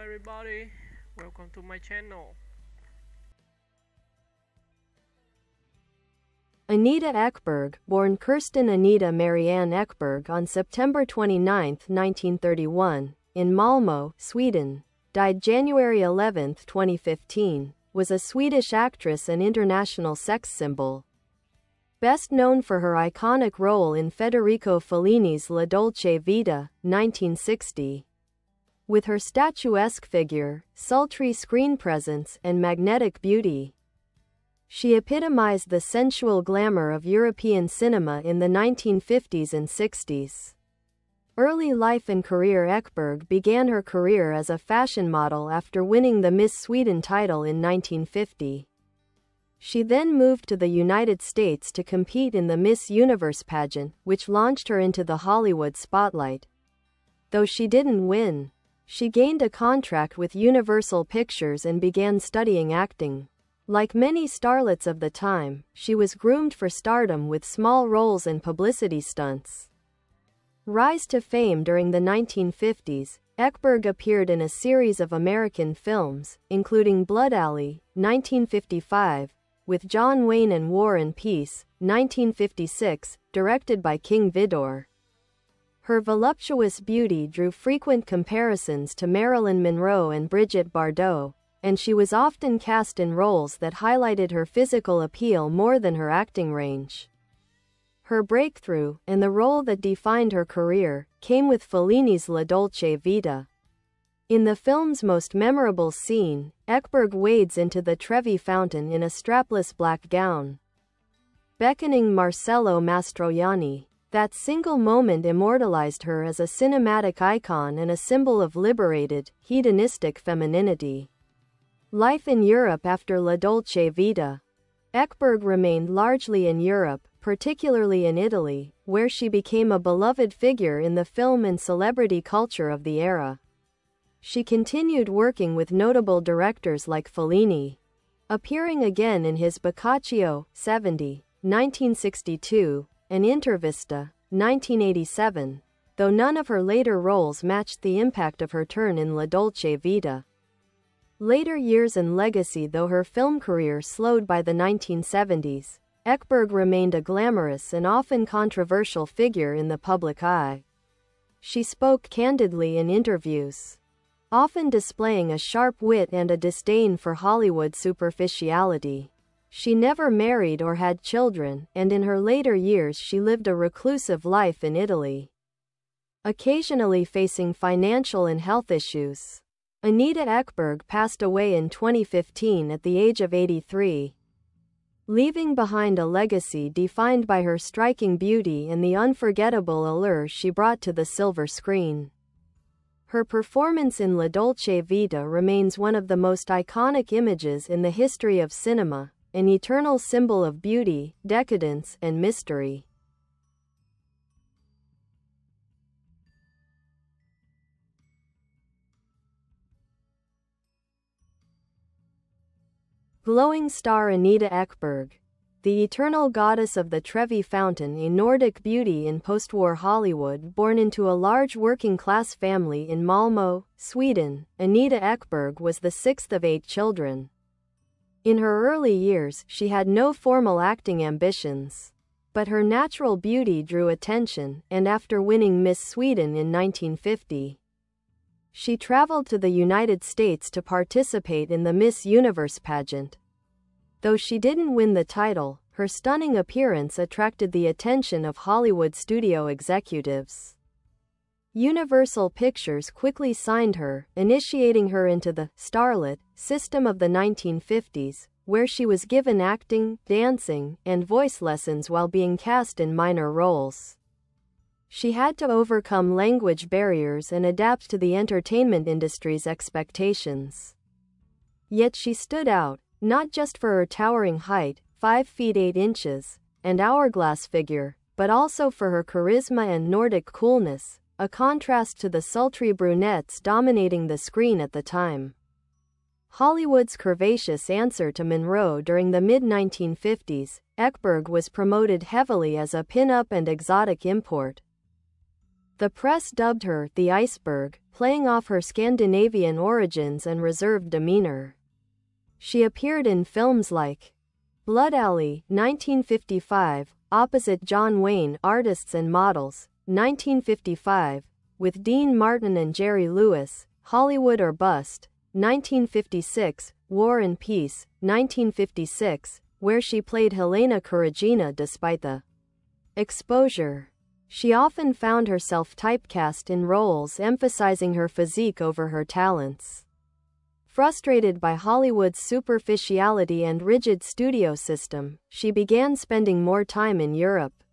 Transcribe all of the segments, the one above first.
everybody, welcome to my channel. Anita Ekberg, born Kerstin Anita Marianne Ekberg on September 29, 1931, in Malmö, Sweden, died January 11, 2015, was a Swedish actress and international sex symbol. Best known for her iconic role in Federico Fellini's La Dolce Vita, 1960. With her statuesque figure, sultry screen presence, and magnetic beauty, she epitomized the sensual glamour of European cinema in the 1950s and 60s. Early life and career. Ekberg began her career as a fashion model after winning the Miss Sweden title in 1950. She then moved to the United States to compete in the Miss Universe pageant, which launched her into the Hollywood spotlight. Though she didn't win, she gained a contract with Universal Pictures and began studying acting. Like many starlets of the time, she was groomed for stardom with small roles and publicity stunts. Rise to fame. During the 1950s, Ekberg appeared in a series of American films, including Blood Alley, 1955, with John Wayne, and War and Peace, 1956, directed by King Vidor. Her voluptuous beauty drew frequent comparisons to Marilyn Monroe and Brigitte Bardot, and she was often cast in roles that highlighted her physical appeal more than her acting range. Her breakthrough, and the role that defined her career, came with Fellini's La Dolce Vita. In the film's most memorable scene, Ekberg wades into the Trevi fountain in a strapless black gown, beckoning Marcello Mastroianni. That single moment immortalized her as a cinematic icon and a symbol of liberated, hedonistic femininity. Life in Europe. After La Dolce Vita, Ekberg remained largely in Europe, particularly in Italy, where she became a beloved figure in the film and celebrity culture of the era. She continued working with notable directors like Fellini, appearing again in his Boccaccio, 70, 1962, and Intervista, 1987, though none of her later roles matched the impact of her turn in La Dolce Vita. Later years and legacy. Though her film career slowed by the 1970s, Ekberg remained a glamorous and often controversial figure in the public eye. She spoke candidly in interviews, often displaying a sharp wit and a disdain for Hollywood superficiality. She never married or had children, and in her later years she lived a reclusive life in Italy, occasionally facing financial and health issues. Anita Ekberg passed away in 2015 at the age of 83, leaving behind a legacy defined by her striking beauty and the unforgettable allure she brought to the silver screen. Her performance in La Dolce Vita remains one of the most iconic images in the history of cinema, an eternal symbol of beauty, decadence, and mystery. Glowing star. Anita Ekberg, the eternal goddess of the Trevi fountain, a Nordic beauty in post-war Hollywood. Born into a large working-class family in Malmö, Sweden, Anita Ekberg was the sixth of 8 children. In her early years, she had no formal acting ambitions, but her natural beauty drew attention, and after winning Miss Sweden in 1950, she traveled to the United States to participate in the Miss Universe pageant. Though she didn't win the title, her stunning appearance attracted the attention of Hollywood studio executives. Universal Pictures quickly signed her, initiating her into the starlet system of the 1950s, where she was given acting, dancing, and voice lessons while being cast in minor roles. She had to overcome language barriers and adapt to the entertainment industry's expectations. Yet she stood out, not just for her towering height, 5 feet 8 inches, and hourglass figure, but also for her charisma and Nordic coolness, a contrast to the sultry brunettes dominating the screen at the time. Hollywood's curvaceous answer to Monroe. During the mid-1950s, Ekberg was promoted heavily as a pin-up and exotic import. The press dubbed her the iceberg, playing off her Scandinavian origins and reserved demeanor. She appeared in films like Blood Alley, 1955, opposite John Wayne, Artists and Models, 1955, with Dean Martin and Jerry Lewis, Hollywood or Bust, 1956, War and Peace, 1956, where she played Helena Kuragina despite the exposure. She often found herself typecast in roles emphasizing her physique over her talents. Frustrated by Hollywood's superficiality and rigid studio system, she began spending more time in Europe,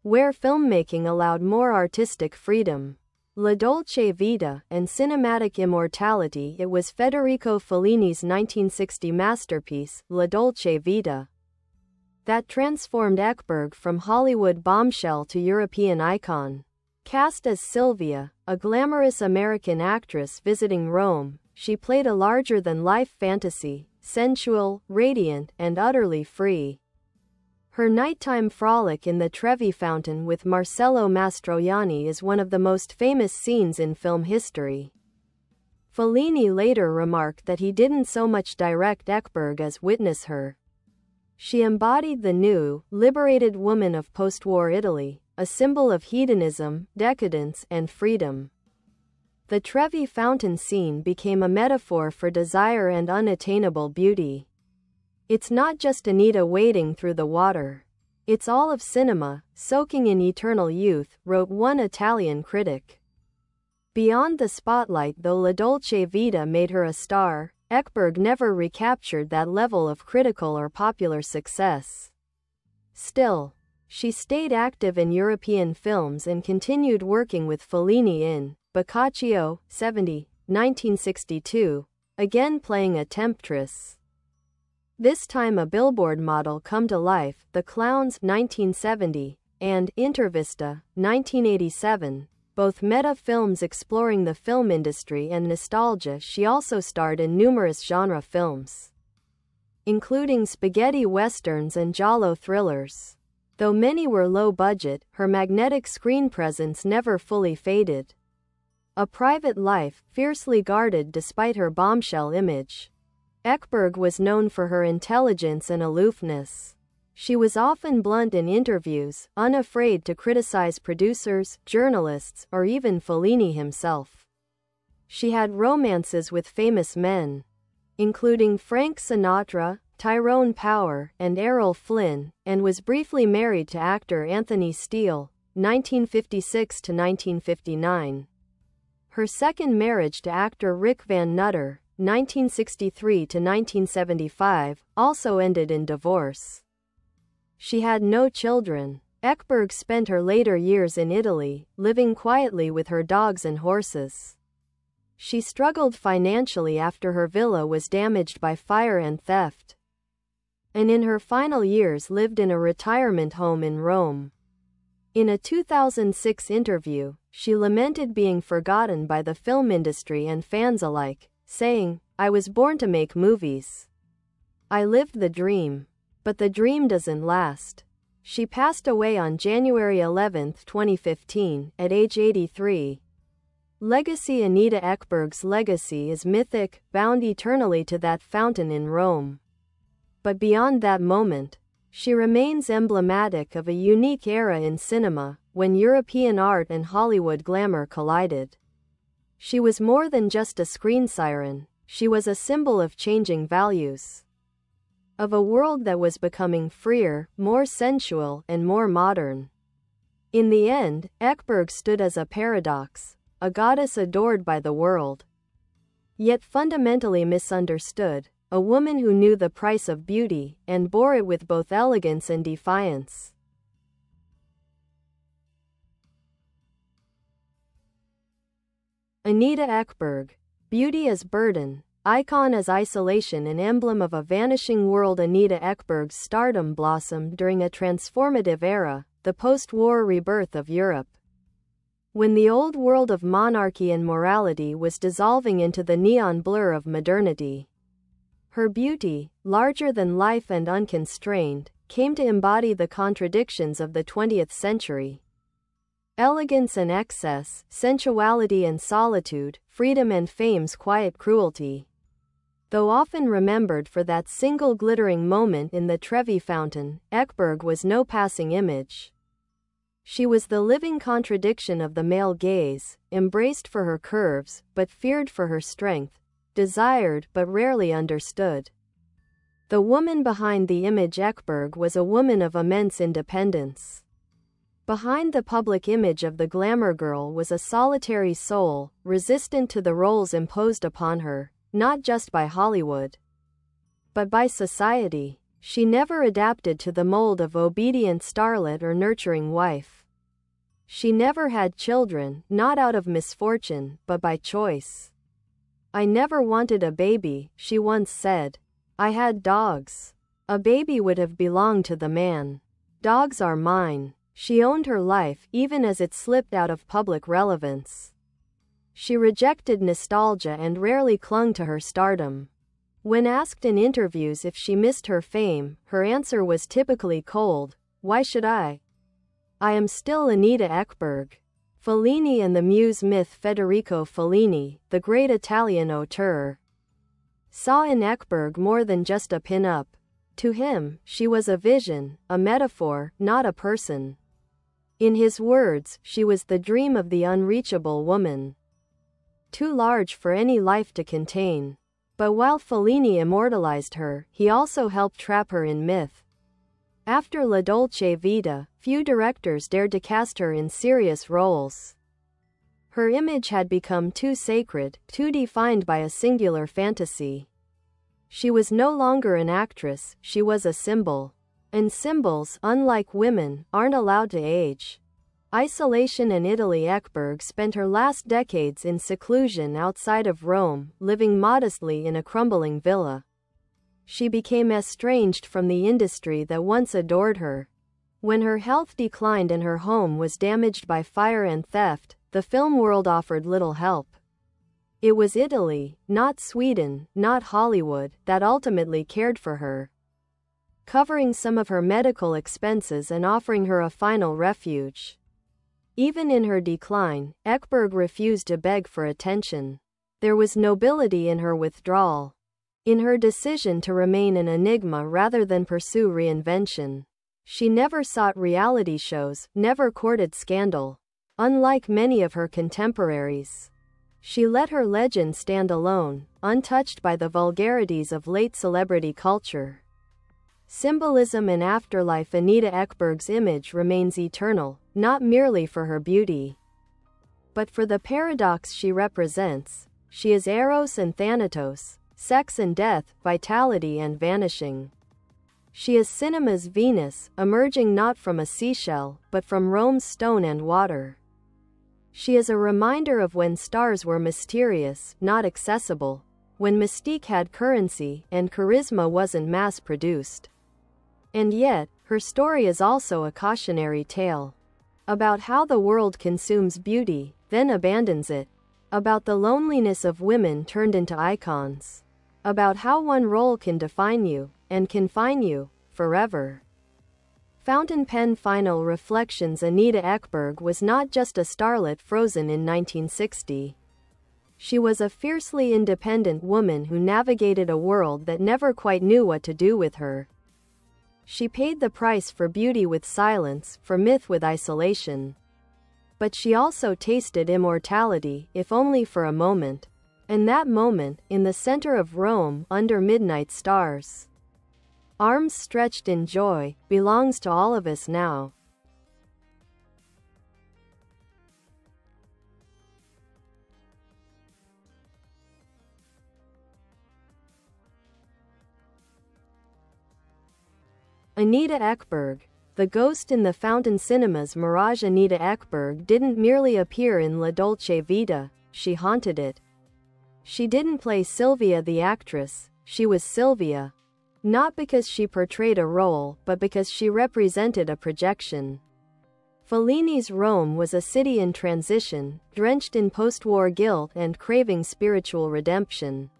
where filmmaking allowed more artistic freedom. La Dolce Vita and cinematic immortality. It was Federico Fellini's 1960 masterpiece, La Dolce Vita, that transformed Ekberg from Hollywood bombshell to European icon. Cast as Sylvia, a glamorous American actress visiting Rome, she played a larger-than-life fantasy, sensual, radiant, and utterly free. Her nighttime frolic in the Trevi Fountain with Marcello Mastroianni is one of the most famous scenes in film history. Fellini later remarked that he didn't so much direct Ekberg as witness her. She embodied the new, liberated woman of post-war Italy, a symbol of hedonism, decadence, and freedom. The Trevi Fountain scene became a metaphor for desire and unattainable beauty. It's not just Anita wading through the water. It's all of cinema, soaking in eternal youth, wrote one Italian critic. Beyond the spotlight, though La Dolce Vita made her a star, Ekberg never recaptured that level of critical or popular success. Still, she stayed active in European films and continued working with Fellini in Boccaccio, 70, 1962, again playing a temptress. This time a billboard model come to life, The Clowns, 1970, and Intervista, 1987, both meta films exploring the film industry and nostalgia. She also starred in numerous genre films, including spaghetti westerns and giallo thrillers. Though many were low budget, her magnetic screen presence never fully faded. A private life, fiercely guarded despite her bombshell image. Ekberg was known for her intelligence and aloofness. She was often blunt in interviews, unafraid to criticize producers, journalists, or even Fellini himself. She had romances with famous men, including Frank Sinatra, Tyrone Power, and Errol Flynn, and was briefly married to actor Anthony Steele, 1956 to 1959. Her second marriage to actor Rick Van Nutter, 1963 to 1975, also ended in divorce. She had no children. Ekberg spent her later years in Italy, living quietly with her dogs and horses. She struggled financially after her villa was damaged by fire and theft, and in her final years lived in a retirement home in Rome. In a 2006 interview, she lamented being forgotten by the film industry and fans alike, saying, "I was born to make movies. I lived the dream. But the dream doesn't last." She passed away on January 11, 2015, at age 83. Legacy. Anita Ekberg's legacy is mythic, bound eternally to that fountain in Rome. But beyond that moment, she remains emblematic of a unique era in cinema, when European art and Hollywood glamour collided. She was more than just a screen siren, she was a symbol of changing values, of a world that was becoming freer, more sensual, and more modern. In the end, Ekberg stood as a paradox, a goddess adored by the world, yet fundamentally misunderstood, a woman who knew the price of beauty, and bore it with both elegance and defiance. Anita Ekberg. Beauty as burden, icon as isolation, and emblem of a vanishing world. Anita Ekberg's stardom blossomed during a transformative era, the post-war rebirth of Europe, when the old world of monarchy and morality was dissolving into the neon blur of modernity. Her beauty, larger than life and unconstrained, came to embody the contradictions of the 20th century. Elegance and excess, sensuality and solitude, freedom and fame's quiet cruelty. Though often remembered for that single glittering moment in the Trevi fountain, Ekberg was no passing image. She was the living contradiction of the male gaze, embraced for her curves, but feared for her strength, desired but rarely understood. The woman behind the image Ekberg was a woman of immense independence. Behind the public image of the glamour girl was a solitary soul, resistant to the roles imposed upon her, not just by Hollywood, but by society. She never adapted to the mold of obedient starlet or nurturing wife. She never had children, not out of misfortune, but by choice. "I never wanted a baby," she once said. "I had dogs. A baby would have belonged to the man. Dogs are mine." She owned her life, even as it slipped out of public relevance. She rejected nostalgia and rarely clung to her stardom. When asked in interviews if she missed her fame, her answer was typically cold. "Why should I? I am still Anita Ekberg." Fellini and the muse myth Federico Fellini, the great Italian auteur, saw in Ekberg more than just a pin-up. To him, she was a vision, a metaphor, not a person. In his words, she was the dream of the unreachable woman, too large for any life to contain. But while Fellini immortalized her, he also helped trap her in myth. After La Dolce Vita, few directors dared to cast her in serious roles. Her image had become too sacred, too defined by a singular fantasy. She was no longer an actress, she was a symbol. And symbols, unlike women, aren't allowed to age. Isolation and Italy. Ekberg spent her last decades in seclusion outside of Rome, living modestly in a crumbling villa. She became estranged from the industry that once adored her. When her health declined and her home was damaged by fire and theft, the film world offered little help. It was Italy, not Sweden, not Hollywood, that ultimately cared for her, covering some of her medical expenses and offering her a final refuge. Even in her decline, Ekberg refused to beg for attention. There was nobility in her withdrawal, in her decision to remain an enigma rather than pursue reinvention. She never sought reality shows, never courted scandal. Unlike many of her contemporaries, she let her legend stand alone, untouched by the vulgarities of late celebrity culture. Symbolism and afterlife. Anita Ekberg's image remains eternal, not merely for her beauty, but for the paradox she represents. She is Eros and Thanatos, sex and death, vitality and vanishing. She is cinema's Venus, emerging not from a seashell, but from Rome's stone and water. She is a reminder of when stars were mysterious, not accessible, when mystique had currency, and charisma wasn't mass-produced. And yet, her story is also a cautionary tale. About how the world consumes beauty, then abandons it. About the loneliness of women turned into icons. About how one role can define you, and confine you, forever. Fountain pen. Final reflections. Anita Ekberg was not just a starlet frozen in 1960. She was a fiercely independent woman who navigated a world that never quite knew what to do with her. She paid the price for beauty with silence, for myth with isolation. But she also tasted immortality, if only for a moment. And that moment, in the center of Rome, under midnight stars, arms stretched in joy, belongs to all of us now. Anita Ekberg, the ghost in the fountain. Cinema's mirage. Anita Ekberg didn't merely appear in La Dolce Vita, she haunted it. She didn't play Sylvia the actress, she was Sylvia. Not because she portrayed a role, but because she represented a projection. Fellini's Rome was a city in transition, drenched in post-war guilt and craving spiritual redemption.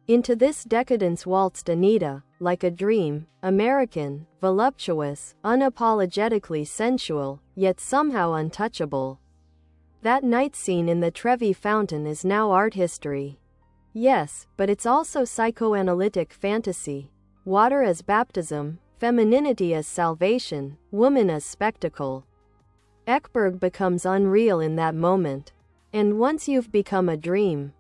Into this decadence waltzed Anita, like a dream, American, voluptuous, unapologetically sensual, yet somehow untouchable. That night scene in the Trevi Fountain is now art history. Yes, but it's also psychoanalytic fantasy. Water as baptism, femininity as salvation, woman as spectacle. Ekberg becomes unreal in that moment. And once you've become a dream,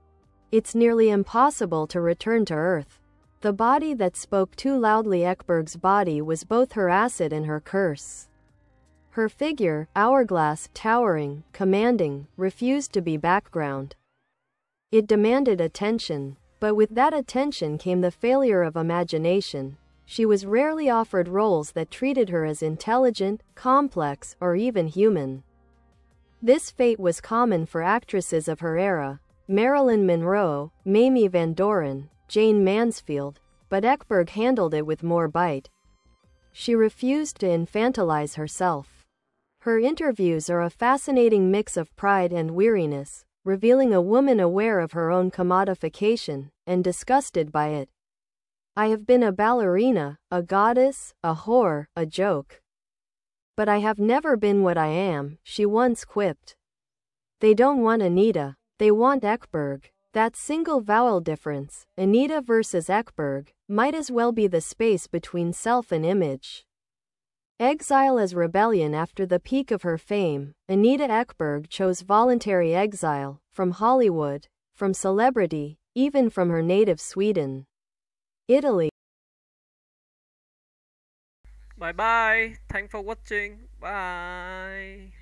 it's nearly impossible to return to earth. The body that spoke too loudly, Ekberg's body, was both her asset and her curse. Her figure, hourglass, towering, commanding, refused to be background. It demanded attention, but with that attention came the failure of imagination. She was rarely offered roles that treated her as intelligent, complex, or even human. This fate was common for actresses of her era, Marilyn Monroe, Mamie Van Doren, Jane Mansfield, but Ekberg handled it with more bite. She refused to infantilize herself. Her interviews are a fascinating mix of pride and weariness, revealing a woman aware of her own commodification, and disgusted by it. I have been a ballerina, a goddess, a whore, a joke. But I have never been what I am, she once quipped. They don't want Anita, they want Ekberg. That single vowel difference, Anita versus Ekberg, might as well be the space between self and image. Exile as rebellion. After the peak of her fame, Anita Ekberg chose voluntary exile, from Hollywood, from celebrity, even from her native Sweden. Italy. Bye bye. Thanks for watching. Bye.